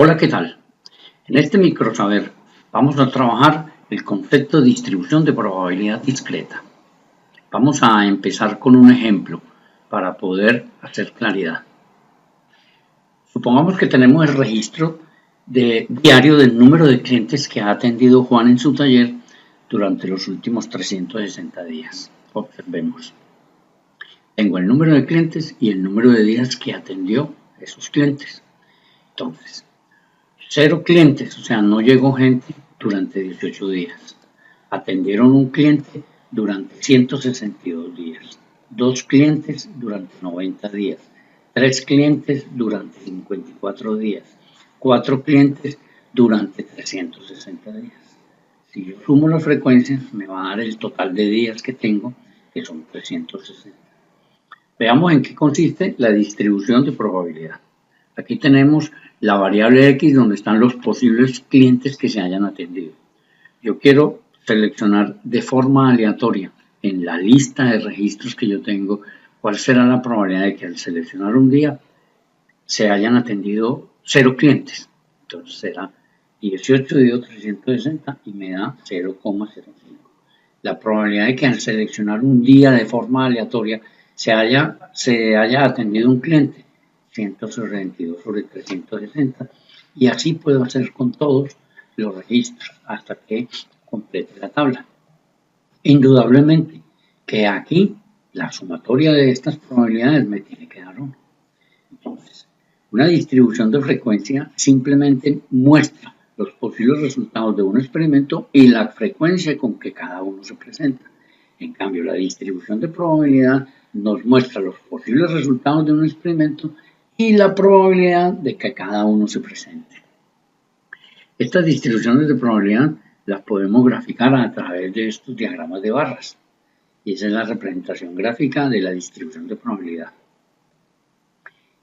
Hola, ¿qué tal? En este microsaber vamos a trabajar el concepto de distribución de probabilidad discreta. Vamos a empezar con un ejemplo para poder hacer claridad. Supongamos que tenemos el registro diario del número de clientes que ha atendido Juan en su taller durante los últimos 360 días. Observemos. Tengo el número de clientes y el número de días que atendió esos clientes. Entonces, 0 clientes, o sea, no llegó gente durante 18 días. Atendieron un cliente durante 162 días. 2 clientes durante 90 días. 3 clientes durante 54 días. 4 clientes durante 360 días. Si yo sumo las frecuencias, me va a dar el total de días que tengo, que son 360. Veamos en qué consiste la distribución de probabilidad. Aquí tenemos la variable X donde están los posibles clientes que se hayan atendido. Yo quiero seleccionar de forma aleatoria en la lista de registros que yo tengo cuál será la probabilidad de que al seleccionar un día se hayan atendido 0 clientes. Entonces será 18 dividido 360 y me da 0,05. La probabilidad de que al seleccionar un día de forma aleatoria se haya atendido un cliente, 142 sobre 360, y así puedo hacer con todos los registros hasta que complete la tabla. Indudablemente que aquí la sumatoria de estas probabilidades me tiene que dar 1. Entonces, una distribución de frecuencia simplemente muestra los posibles resultados de un experimento y la frecuencia con que cada uno se presenta. En cambio, la distribución de probabilidad nos muestra los posibles resultados de un experimento y la probabilidad de que cada uno se presente. Estas distribuciones de probabilidad las podemos graficar a través de estos diagramas de barras. Y esa es la representación gráfica de la distribución de probabilidad.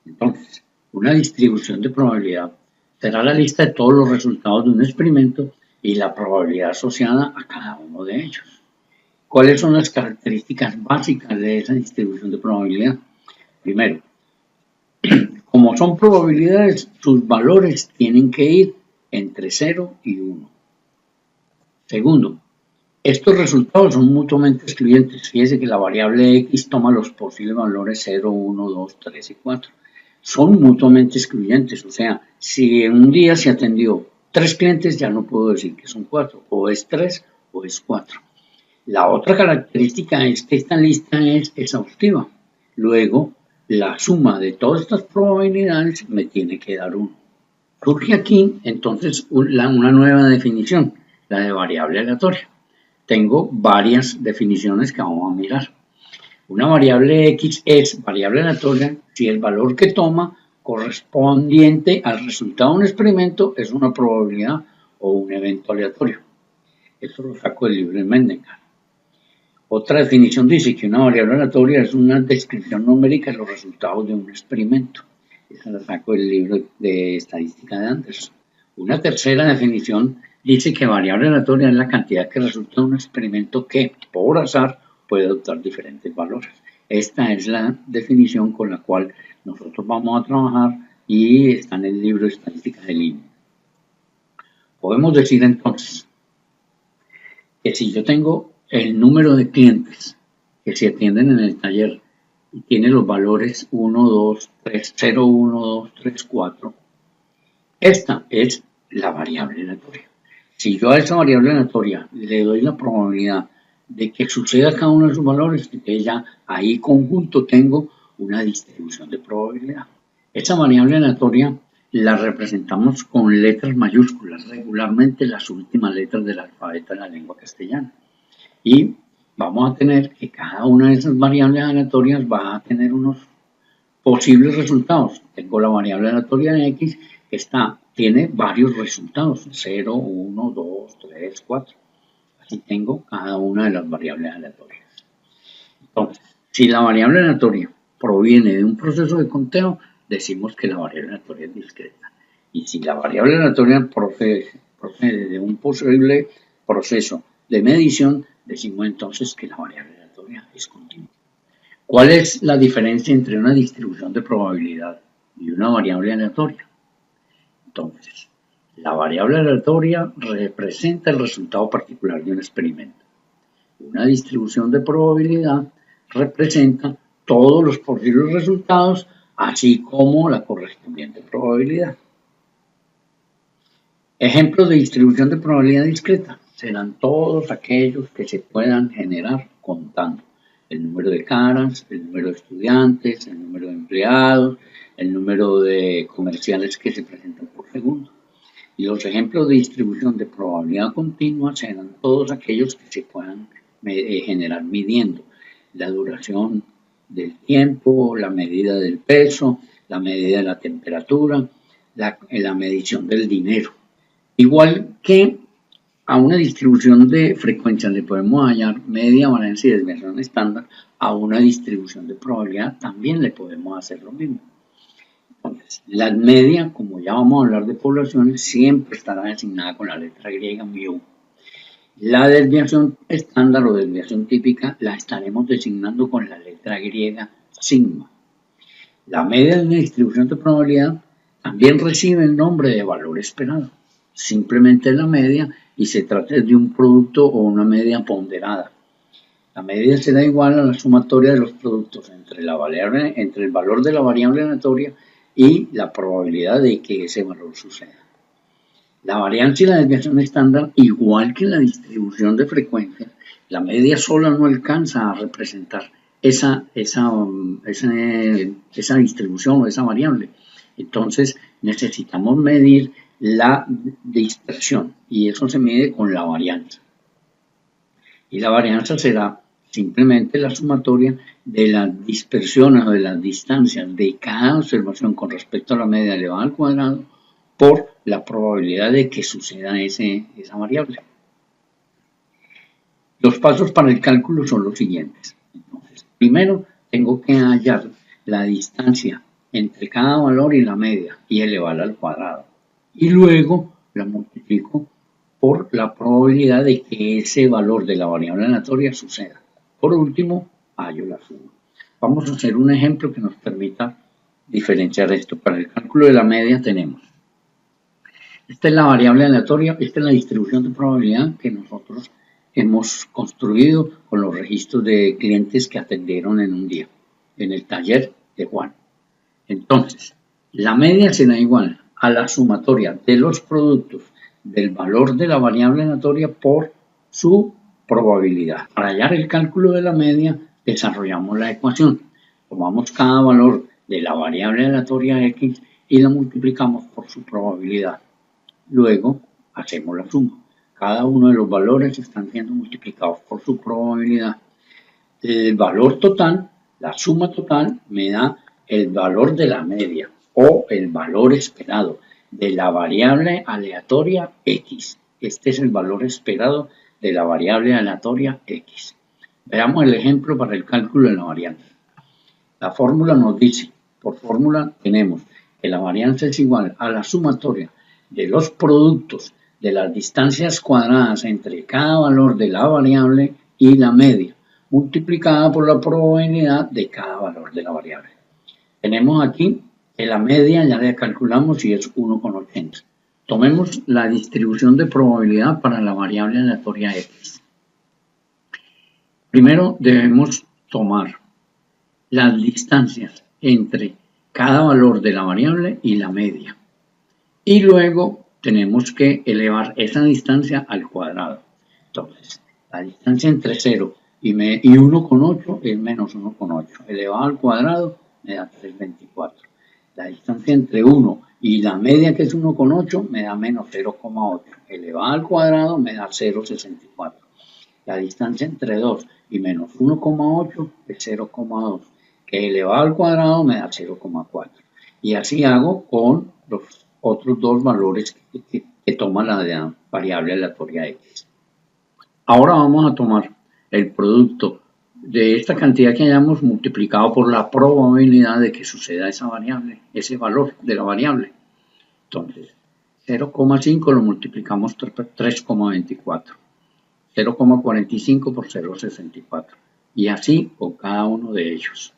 Entonces, una distribución de probabilidad será la lista de todos los resultados de un experimento y la probabilidad asociada a cada uno de ellos. ¿Cuáles son las características básicas de esa distribución de probabilidad? Primero, como son probabilidades, sus valores tienen que ir entre 0 y 1. Segundo, estos resultados son mutuamente excluyentes. Fíjese que la variable X toma los posibles valores 0, 1, 2, 3 y 4. Son mutuamente excluyentes, o sea, si en un día se atendió 3 clientes, ya no puedo decir que son 4, o es 3 o es 4. La otra característica es que esta lista es exhaustiva. Luego, la suma de todas estas probabilidades me tiene que dar 1. Surge aquí, entonces, una nueva definición, la de variable aleatoria. Tengo varias definiciones que vamos a mirar. Una variable X es variable aleatoria si el valor que toma correspondiente al resultado de un experimento es una probabilidad o un evento aleatorio. Esto lo saco del libro de Mendenhall. Otra definición dice que una variable aleatoria es una descripción numérica de los resultados de un experimento. Esa la saco del libro de estadística de Anderson. Una tercera definición dice que variable aleatoria es la cantidad que resulta de un experimento que, por azar, puede adoptar diferentes valores. Esta es la definición con la cual nosotros vamos a trabajar y está en el libro de estadística de Lynn. Podemos decir entonces que si yo tengo el número de clientes que se atienden en el taller y tiene los valores 1, 2, 3, 0, 1, 2, 3, 4, esta es la variable aleatoria. Si yo a esa variable aleatoria le doy la probabilidad de que suceda cada uno de sus valores, entonces ya ahí conjunto tengo una distribución de probabilidad. Esa variable aleatoria la representamos con letras mayúsculas, regularmente las últimas letras del alfabeto de la lengua castellana. Y vamos a tener que cada una de esas variables aleatorias va a tener unos posibles resultados. Tengo la variable aleatoria X que tiene varios resultados, 0, 1, 2, 3, 4. Así tengo cada una de las variables aleatorias. Entonces, si la variable aleatoria proviene de un proceso de conteo, decimos que la variable aleatoria es discreta. Y si la variable aleatoria procede de un posible proceso de medición, decimos entonces que la variable aleatoria es continua. ¿Cuál es la diferencia entre una distribución de probabilidad y una variable aleatoria? Entonces, la variable aleatoria representa el resultado particular de un experimento. Una distribución de probabilidad representa todos los posibles resultados, así como la correspondiente probabilidad. Ejemplos de distribución de probabilidad discreta serán todos aquellos que se puedan generar contando el número de caras, el número de estudiantes, el número de empleados, el número de comerciales que se presentan por segundo. Y los ejemplos de distribución de probabilidad continua serán todos aquellos que se puedan generar midiendo la duración del tiempo, la medida del peso, la medida de la temperatura, la medición del dinero. Igual que a una distribución de frecuencias le podemos hallar media, varianza y desviación estándar, a una distribución de probabilidad también le podemos hacer lo mismo. Entonces, la media, como ya vamos a hablar de poblaciones, siempre estará designada con la letra griega mu. La desviación estándar o desviación típica la estaremos designando con la letra griega sigma. La media de una distribución de probabilidad también recibe el nombre de valor esperado. Simplemente la media y se trata de un producto o una media ponderada. La media será igual a la sumatoria de los productos entre el valor de la variable aleatoria y la probabilidad de que ese valor suceda. La varianza y la desviación estándar, igual que la distribución de frecuencias, la media sola no alcanza a representar esa distribución o esa variable. Entonces necesitamos medir la dispersión y eso se mide con la varianza. Y la varianza será simplemente la sumatoria de las dispersiones o de las distancias de cada observación con respecto a la media elevada al cuadrado por la probabilidad de que suceda esa variable. Los pasos para el cálculo son los siguientes. Entonces, primero tengo que hallar la distancia entre cada valor y la media y elevarla al cuadrado. Y luego la multiplico por la probabilidad de que ese valor de la variable aleatoria suceda. Por último, hallo la suma. Vamos a hacer un ejemplo que nos permita diferenciar esto. Para el cálculo de la media tenemos. Esta es la variable aleatoria, esta es la distribución de probabilidad que nosotros hemos construido con los registros de clientes que atendieron en un día, en el taller de Juan. Entonces, la media será igual a la sumatoria de los productos del valor de la variable aleatoria por su probabilidad. Para hallar el cálculo de la media, desarrollamos la ecuación. Tomamos cada valor de la variable aleatoria x y la multiplicamos por su probabilidad. Luego, hacemos la suma. Cada uno de los valores están siendo multiplicados por su probabilidad. El valor total, la suma total, me da el valor de la media o el valor esperado de la variable aleatoria x. Este es el valor esperado de la variable aleatoria x. Veamos el ejemplo para el cálculo de la varianza. La fórmula nos dice, por fórmula tenemos que la varianza es igual a la sumatoria de los productos de las distancias cuadradas entre cada valor de la variable y la media, multiplicada por la probabilidad de cada valor de la variable. Tenemos aquí que la media ya la calculamos y es 1,80. Tomemos la distribución de probabilidad para la variable aleatoria x. Primero debemos tomar las distancias entre cada valor de la variable y la media. Y luego tenemos que elevar esa distancia al cuadrado. Entonces, la distancia entre 0 y 1,8 es menos 1,8. Elevado al cuadrado me da 3,24. La distancia entre 1 y la media, que es 1,8, me da menos 0,8. Elevado al cuadrado me da 0,64. La distancia entre 2 y menos 1,8 es 0,2. Que elevado al cuadrado me da 0,4. Y así hago con los otros dos valores que toma la variable aleatoria x. Ahora vamos a tomar el producto de esta cantidad que hayamos multiplicado por la probabilidad de que suceda esa variable, ese valor de la variable. Entonces, 0,5 lo multiplicamos por 3,24. 0,45 por 0,64. Y así con cada uno de ellos.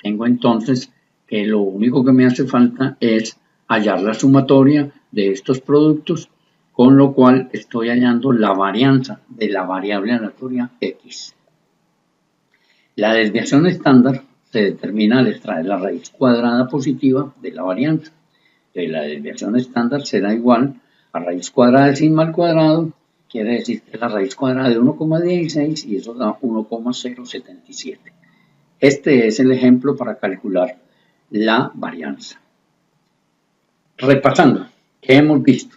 Tengo entonces que lo único que me hace falta es hallar la sumatoria de estos productos, con lo cual estoy hallando la varianza de la variable aleatoria X. La desviación estándar se determina al extraer la raíz cuadrada positiva de la varianza. Entonces, la desviación estándar será igual a raíz cuadrada del sigma al cuadrado, quiere decir que la raíz cuadrada de 1,16 y eso da 1,077. Este es el ejemplo para calcular la varianza. Repasando, ¿qué hemos visto?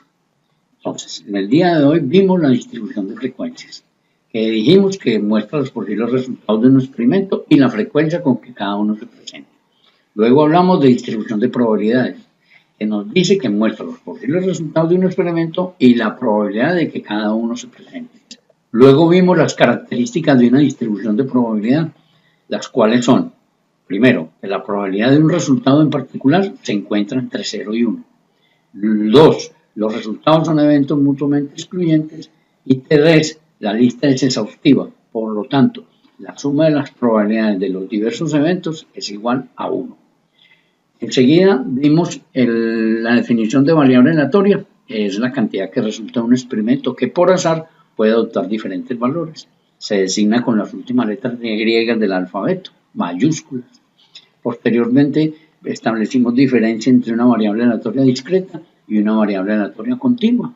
Entonces, en el día de hoy vimos la distribución de frecuencias, que dijimos que muestra los posibles resultados de un experimento y la frecuencia con que cada uno se presenta. Luego hablamos de distribución de probabilidades, que nos dice que muestra los posibles resultados de un experimento y la probabilidad de que cada uno se presente. Luego vimos las características de una distribución de probabilidad, las cuales son, primero, que la probabilidad de un resultado en particular se encuentra entre 0 y 1. 2. Los resultados son eventos mutuamente excluyentes. Y 3. La lista es exhaustiva. Por lo tanto, la suma de las probabilidades de los diversos eventos es igual a 1. Enseguida vimos la definición de variable aleatoria, que es la cantidad que resulta de un experimento que por azar puede adoptar diferentes valores. Se designa con las últimas letras griegas del alfabeto, mayúsculas. Posteriormente establecimos diferencia entre una variable aleatoria discreta y una variable aleatoria continua.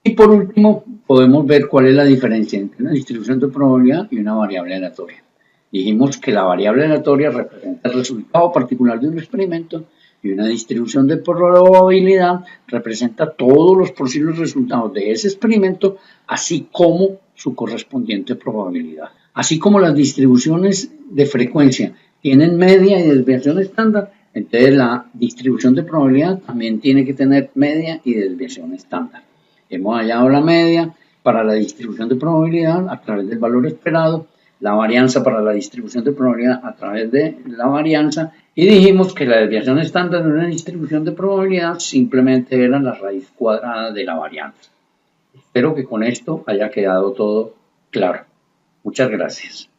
Y por último, podemos ver cuál es la diferencia entre una distribución de probabilidad y una variable aleatoria. Dijimos que la variable aleatoria representa el resultado particular de un experimento y una distribución de probabilidad representa todos los posibles resultados de ese experimento, así como su correspondiente probabilidad. Así como las distribuciones de frecuencia tienen media y desviación estándar, entonces la distribución de probabilidad también tiene que tener media y desviación estándar. Hemos hallado la media para la distribución de probabilidad a través del valor esperado, la varianza para la distribución de probabilidad a través de la varianza, y dijimos que la desviación estándar de una distribución de probabilidad simplemente era la raíz cuadrada de la varianza. Espero que con esto haya quedado todo claro. Muchas gracias.